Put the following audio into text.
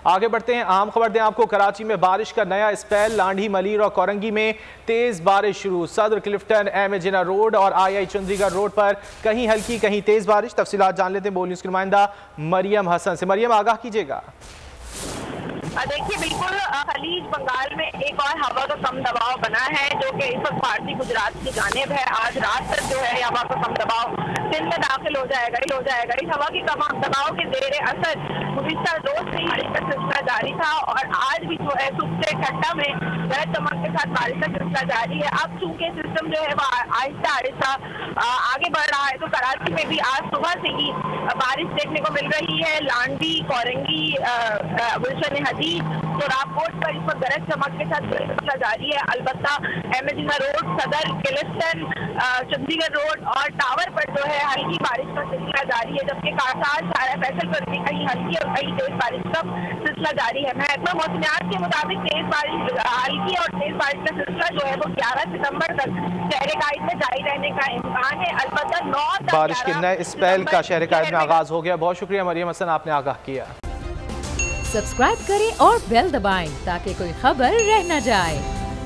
आगे बढ़ते हैं, अहम खबर दें आपको। कराची में बारिश का नया स्पेल, लांढी, मलीर और कोरंगी में तेज बारिश शुरू। Saddar Clifton, M A Jinnah road और आई चंडीगढ़ रोड पर कहीं हल्की कहीं तेज बारिश। तफसीलात जान लेते हैं बोल न्यूज़ की नुमाइंदा मरियम हसन से। मरियम, आगाह कीजिएगा। देखिए, बिल्कुल खलीज बंगाल में एक और हवा का कम दबाव बना है जो कि इस वक्त भारतीय गुजरात की जानिब है। आज रात तक जो है हवा का कम दबाव दिन में दाखिल हो जाएगा। इस हवा के कम दबाव के जेर असर गुज़िश्ता रोज से बारिश का सिलसिला जारी था और आज भी जो है सुबह से ठंडा में गरज चमक के साथ बारिश का सिलसिला जारी है। अब चूंकि सिस्टम जो है वो आहिस्ता आहिस्ता आगे बढ़ रहा है तो कराची में भी आज सुबह से ही बारिश देखने को मिल रही है। लांडी, कोरंगी, गुलशन हदीद, सोराबकोट पर इस वक्त गरज चमक के साथ सिलसिला जारी है। अलबत्ता एमएजिना रोड, सदर, किलिफ्टन, चंडीगढ़ रोड और टावर पर जो है हल्की बारिश का सिलसिला जारी है, जबकि कासार, शारा फैसल पर भी कहीं हल्की और कहीं तेज बारिश का सिलसिला जारी है। महकमा मौसमियात के मुताबिक तेज बारिश, हल्की और तेज बारिश का सिलसिला जो है वो 11 सितंबर तक शहर कायद में जारी रहने का इम्कान है। अलबत्ता 9 बारिश के नए स्पेल का शहर कायद में आगाज हो गया। बहुत शुक्रिया मरियम हसन, आपने आगाह किया। सब्सक्राइब करें और बेल दबाएं ताकि कोई खबर रह न जाए।